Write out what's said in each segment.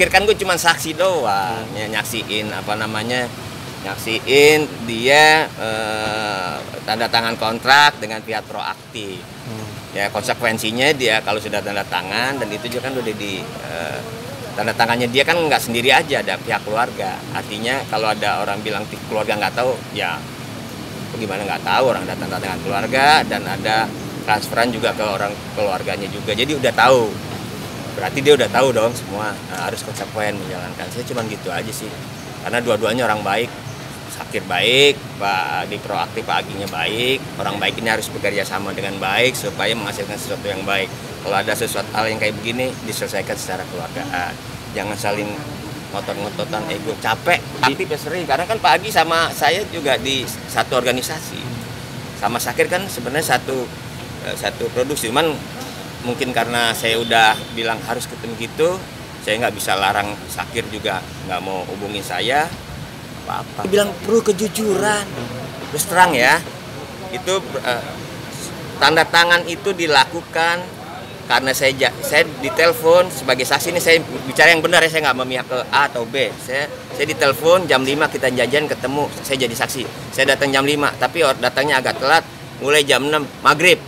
Sakir kan gue cuma saksi doang, nyaksiin nyaksiin dia tanda tangan kontrak dengan pihak proaktif. Ya konsekuensinya dia kalau sudah tanda tangan, dan itu juga kan udah di tanda tangannya dia kan nggak sendiri aja, ada pihak keluarga. Artinya kalau ada orang bilang keluarga nggak tahu, ya bagaimana nggak tahu, orang datang tanda tangan keluarga dan ada transferan juga ke orang keluarganya juga, jadi udah tahu, berarti dia udah tahu dong semua. Nah, harus konsekuen menjalankan. Saya cuma gitu aja sih, karena dua-duanya orang baik. Sakir baik, Pak Adi proaktif, Pak Aginya baik. Orang baik ini harus bekerja sama dengan baik supaya menghasilkan sesuatu yang baik. Kalau ada sesuatu hal yang kayak begini, diselesaikan secara keluargaan, jangan saling ngotot-ngototan ego. Capek aktif ya sering, karena kan Pak Agi sama saya juga di satu organisasi, sama Sakir kan sebenarnya satu produksi. Cuman mungkin karena saya udah bilang harus ketemu gitu, saya nggak bisa larang Sakir juga nggak mau hubungin saya apa-apa. Bilang perlu kejujuran, terus terang ya, itu tanda tangan itu dilakukan karena saya ditelepon sebagai saksi. Ini saya bicara yang benar ya, saya nggak memihak ke A atau B. Saya ditelepon jam 5 kita jajan ketemu, saya jadi saksi. Saya datang jam 5, tapi datangnya agak telat, mulai jam 6 maghrib,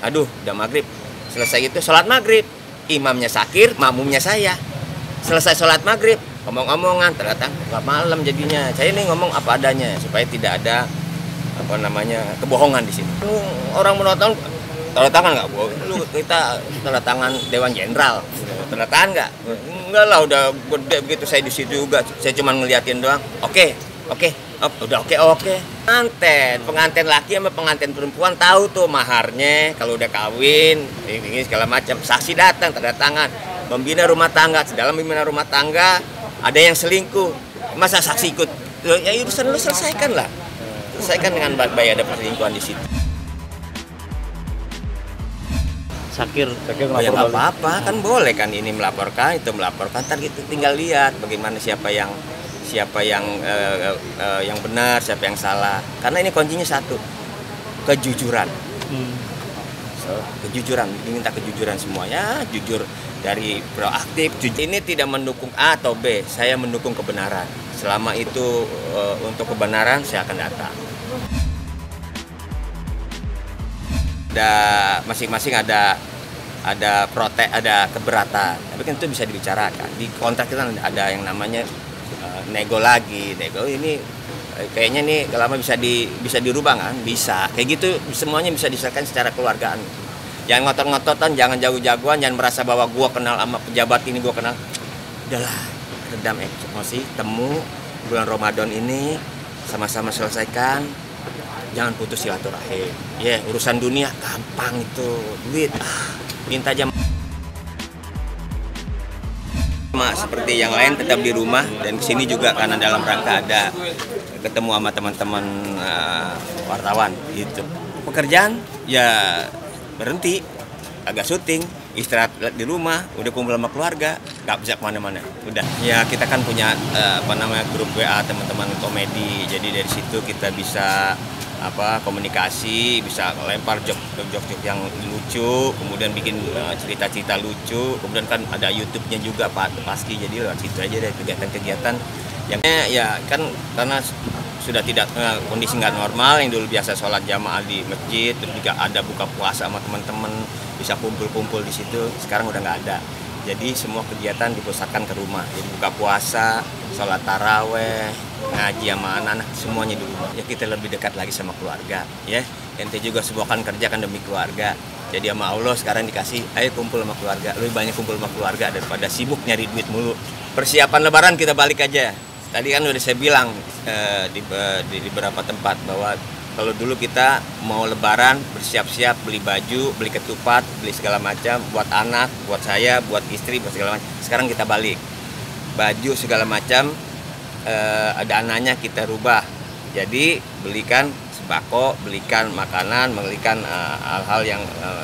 aduh udah maghrib. Selesai itu sholat maghrib, imamnya Sakir, makmumnya saya. Selesai sholat maghrib, ngomong-ngomongan, ternyata nggak malam jadinya. Saya ini ngomong apa adanya supaya tidak ada kebohongan di sini. Orang menonton tanda tangan nggak? Lu kita tanda tangan Dewan Jenderal, tanda tangan nggak? Enggak lah, udah gede begitu. Saya di situ juga, saya cuma ngeliatin doang. Oke. Udah oke. Pengantin laki sama pengantin perempuan tahu tuh maharnya kalau udah kawin, ini segala macam. Saksi datang, tanda tangan. Membina rumah tangga, dalam membina rumah tangga ada yang selingkuh, masa saksi ikut? Ya urusan lu selesaikan lah, selesaikan dengan baik-baik. Ada perselingkuhan di situ. Sakir ya nggak apa-apa, kan boleh kan ini melaporkan, itu melaporkan. Ntar kita tinggal lihat bagaimana siapa yang benar, siapa yang salah. Karena ini kuncinya satu, kejujuran. Kejujuran, diminta kejujuran semuanya, jujur dari proaktif. Ini tidak mendukung A atau B, saya mendukung kebenaran. Selama itu untuk kebenaran, saya akan datang. Masing-masing ada protes, ada keberatan. Tapi kan itu bisa dibicarakan. Di kontrak kita ada yang namanya nego ini kayaknya nih lama bisa dirubah kan? Bisa. Kayak gitu semuanya bisa diselesaikan secara keluargaan. Jangan ngotot-ngototan, jangan jago-jagoan, jangan merasa bahwa gua kenal sama pejabat ini, gua kenal. Udahlah, redam emosi, temu bulan Ramadan ini sama-sama selesaikan. Jangan putus silaturahim. Urusan dunia gampang itu, duit. Minta aja. Seperti yang lain tetap di rumah, dan kesini juga karena dalam rangka ada ketemu sama teman-teman wartawan gitu. Pekerjaan ya berhenti, agak syuting, istirahat di rumah, udah kumpul sama keluarga, nggak bisa kemana-mana. Udah ya, kita kan punya grup WA teman-teman komedi, jadi dari situ kita bisa komunikasi, bisa lempar jok-jok yang lucu, kemudian bikin cerita-cerita lucu, kemudian kan ada YouTube-nya juga pasti, jadi lewat situ aja deh kegiatan-kegiatan yang ya kan karena sudah tidak kondisi nggak normal. Yang dulu biasa sholat jamaah di masjid, terus juga ada buka puasa sama teman-teman, bisa kumpul-kumpul di situ, sekarang udah nggak ada. Jadi semua kegiatan dipusatkan ke rumah, jadi buka puasa, sholat taraweh, ngaji sama anak-anak, semuanya di rumah. Ya kita lebih dekat lagi sama keluarga, ya. Ente juga semua kan kerja kan demi keluarga. Jadi sama Allah sekarang dikasih, ayo kumpul sama keluarga. Lebih banyak kumpul sama keluarga daripada sibuk nyari duit mulu. Persiapan lebaran kita balik aja. Tadi kan udah saya bilang di beberapa tempat bahwa kalau dulu kita mau lebaran bersiap-siap, beli baju, beli ketupat, beli segala macam buat anak, buat saya, buat istri, buat segala macam. Sekarang kita balik. Baju segala macam dananya kita rubah. Jadi belikan sembako, belikan makanan, belikan hal-hal yang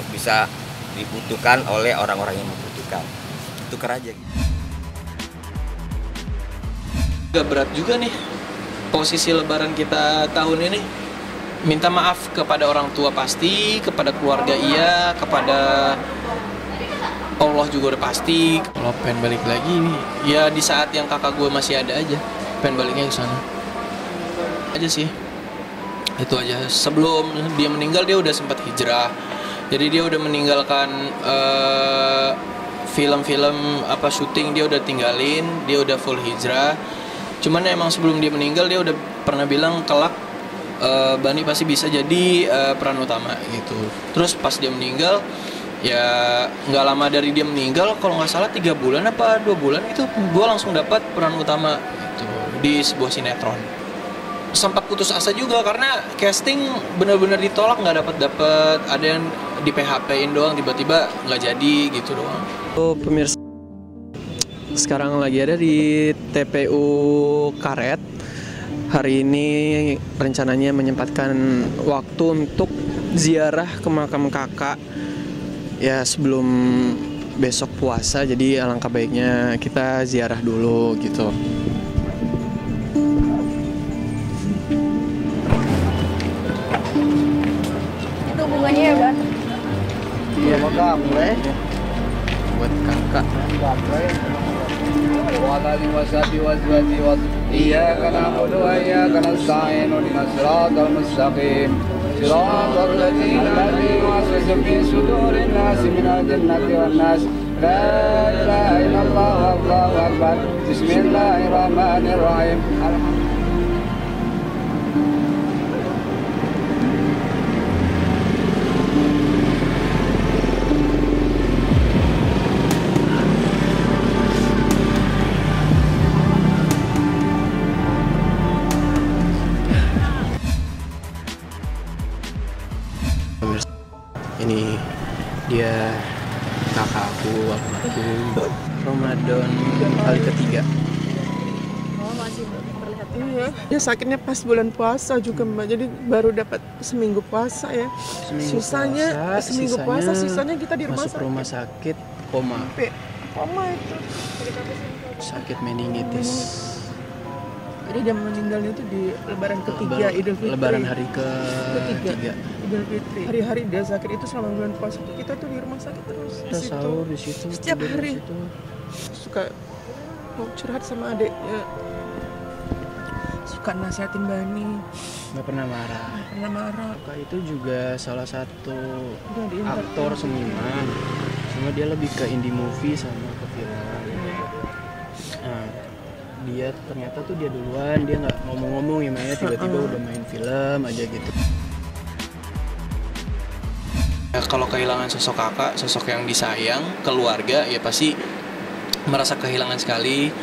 bisa dibutuhkan oleh orang-orang yang membutuhkan. Tukar aja gitu. Agak berat juga nih posisi lebaran kita tahun ini. Minta maaf kepada orang tua pasti, kepada keluarga iya, kepada Allah juga udah pasti. Kalau pengen balik lagi, ya di saat yang kakak gue masih ada aja, pengen baliknya ke sana. Aja sih. Itu aja. Sebelum dia meninggal dia udah sempat hijrah. Jadi dia udah meninggalkan film-film syuting dia udah tinggalin, dia udah full hijrah. Cuman emang sebelum dia meninggal dia udah pernah bilang kelak Bani pasti bisa jadi peran utama gitu. Terus pas dia meninggal, ya nggak lama dari dia meninggal, kalau nggak salah 3 bulan apa 2 bulan itu gue langsung dapat peran utama gitu, di sebuah sinetron. Sempat putus asa juga karena casting benar-benar ditolak, nggak dapat, ada yang di PHP-in doang, tiba-tiba nggak jadi gitu doang. Pemirsa, sekarang lagi ada di TPU Karet. Hari ini rencananya menyempatkan waktu untuk ziarah ke makam kakak ya sebelum besok puasa, jadi alangkah baiknya kita ziarah dulu gitu. Itu bunganya ya, Bang? Iya, boleh. Buat kakak. إياك نعبد وإياك نستعين اهدنا الصراط المستقيم صراط الذين أنعمت في صدور الناس من الجنة والناس لا إله إلا الله والله أكبر بسم الله الرحمن الرحيم Ini dia kakak aku Ramadan kali ketiga. Oh, masih terlihat. Iya, dia sakitnya pas bulan puasa juga Mbak. Jadi baru dapat seminggu puasa ya. Sisanya kita di rumah masuk rumah sakit koma. Koma itu. Sakit meningitis. Jadi dia meninggalnya itu di Lebaran ketiga Idul Fitri. Lebaran hari ketiga. Idul Fitri. Hari-hari dia sakit itu selama bulan puasa. Kita tuh di rumah sakit terus. Kita sahur di situ. Setiap hari. Suka mau curhat sama adeknya. Suka nasihatin Bani. Nggak pernah marah. Kakak itu juga salah satu aktor seniman. Cuma dia lebih ke indie movie sama ke film. Nah, dia ternyata tuh dia duluan, dia nggak ngomong-ngomong ya Maya, tiba-tiba udah main film aja gitu. Ya, kalau kehilangan sosok kakak, sosok yang disayang, keluarga, ya pasti merasa kehilangan sekali,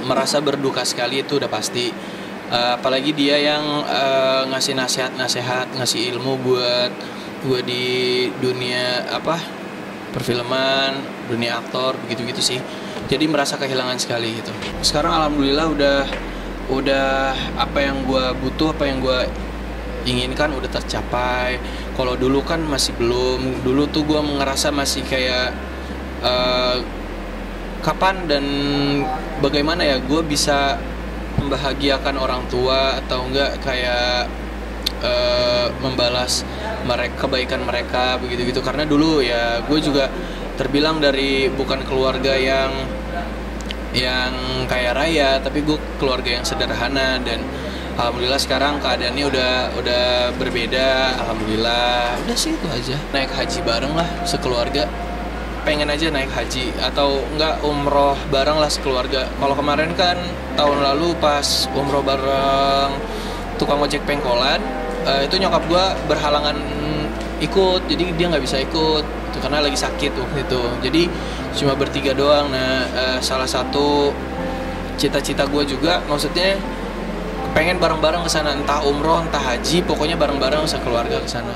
merasa berduka sekali, itu udah pasti. Apalagi dia yang ngasih nasihat, ngasih ilmu buat gue di dunia perfilman, dunia aktor, begitu-gitu sih. Jadi merasa kehilangan sekali gitu. Sekarang alhamdulillah udah apa yang gue butuh, apa yang gue inginkan udah tercapai. Kalau dulu kan masih belum. Dulu tuh gue ngerasa masih kayak kapan dan bagaimana ya gue bisa membahagiakan orang tua atau enggak kayak membalas kebaikan mereka begitu-gitu. Karena dulu ya gue juga terbilang dari bukan keluarga yang kaya raya, tapi gue keluarga yang sederhana, dan alhamdulillah sekarang keadaannya udah berbeda. Alhamdulillah, udah sih itu aja. Naik haji bareng lah sekeluarga, pengen aja naik haji atau enggak umroh bareng lah sekeluarga. Kalau kemarin kan tahun lalu pas umroh bareng tukang ojek pengkolan, itu nyokap gue berhalangan ikut, jadi dia nggak bisa ikut itu karena lagi sakit waktu itu. Jadi cuma bertiga doang. Nah, salah satu cita-cita gue juga, maksudnya pengen bareng-bareng ke sana, entah umroh entah haji, pokoknya bareng-bareng sekeluarga ke sana.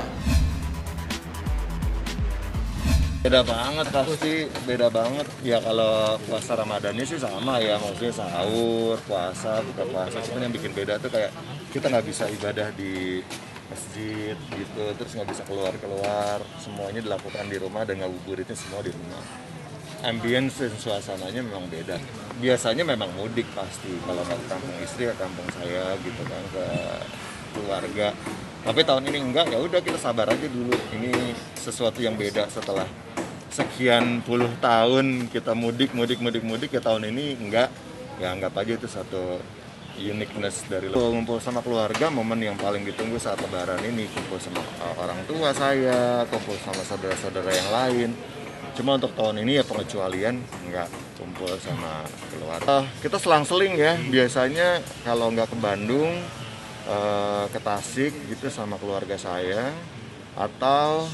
Beda banget, pasti beda banget. Ya kalau puasa Ramadannya sih sama ya, maksudnya sahur, puasa, buka puasa. Cuman yang bikin beda tuh kayak kita nggak bisa ibadah di masjid gitu, terus nggak bisa keluar, semuanya dilakukan di rumah dan ngabuburitnya semua di rumah. Ambience dan suasananya memang beda. Biasanya memang mudik pasti, kalau nggak ke kampung istri ke kampung saya gitu kan, ke keluarga. Tapi tahun ini enggak, ya udah kita sabar aja dulu. Ini sesuatu yang beda setelah sekian puluh tahun kita mudik ya tahun ini enggak, ya anggap aja itu satu uniqueness dari ngumpul sama keluarga. Momen yang paling ditunggu saat lebaran ini, kumpul sama orang tua saya, kumpul sama saudara-saudara yang lain. Cuma untuk tahun ini ya pengecualian, nggak kumpul sama keluarga. Kita selang-seling ya, biasanya kalau nggak ke Bandung, ke Tasik gitu sama keluarga saya, atau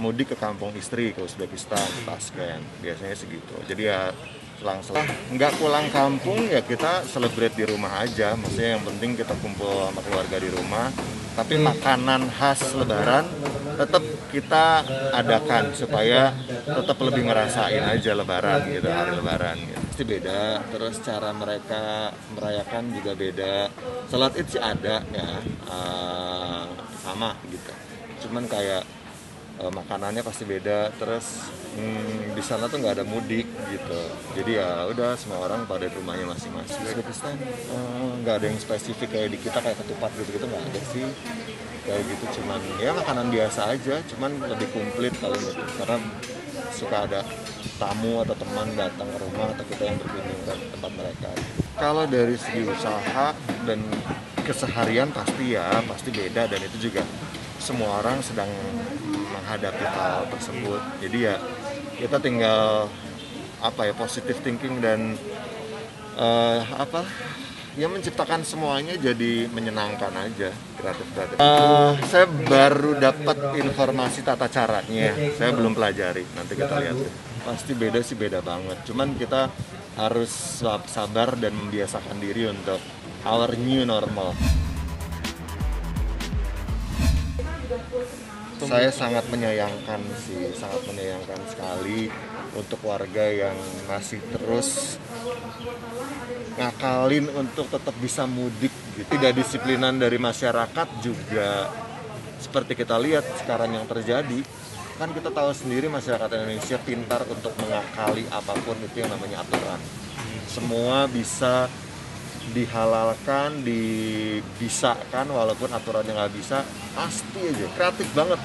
mudik ke kampung istri ke Uzbekistan, Tashkent, biasanya segitu. Jadi ya selang-selang. Nggak pulang kampung ya kita celebrate di rumah aja, maksudnya yang penting kita kumpul sama keluarga di rumah. Tapi makanan khas lebaran tetap kita adakan supaya tetap lebih ngerasain aja lebaran gitu, hari lebaran gitu. Pasti beda, terus cara mereka merayakan juga beda. Salat Id sih ada ya, sama gitu. Cuman kayak makanannya pasti beda, terus di sana tuh nggak ada mudik gitu, jadi ya udah semua orang pada di rumahnya masing-masing. Uzbekistan nggak ada yang spesifik kayak di kita kayak ketupat gitu nggak ada sih kayak gitu, cuman ya makanan biasa aja, cuman lebih komplit kalau gitu karena suka ada tamu atau teman datang ke rumah atau kita yang berkunjung ke tempat mereka. Kalau dari segi usaha dan keseharian pasti beda, dan itu juga semua orang sedang menghadapi hal tersebut. Jadi ya kita tinggal positive thinking dan menciptakan semuanya jadi menyenangkan aja, kreatif. Saya baru dapat informasi tata caranya, saya belum pelajari, nanti kita lihat deh. Pasti beda sih, beda banget. Cuman kita harus sabar dan membiasakan diri untuk our new normal. Saya sangat menyayangkan sekali untuk warga yang masih terus ngakalin untuk tetap bisa mudik gitu. Ketidakdisiplinan dari masyarakat juga seperti kita lihat sekarang yang terjadi. Kan kita tahu sendiri masyarakat Indonesia pintar untuk mengakali apapun itu yang namanya aturan. Semua bisa dihalalkan, dibisakan, walaupun aturannya nggak bisa, pasti aja kreatif banget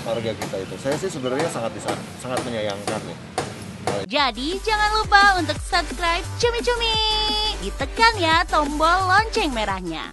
warga kita itu. Saya sih sebenarnya sangat menyayangkan ya. Jadi jangan lupa untuk subscribe Cumi Cumi, ditekan ya tombol lonceng merahnya.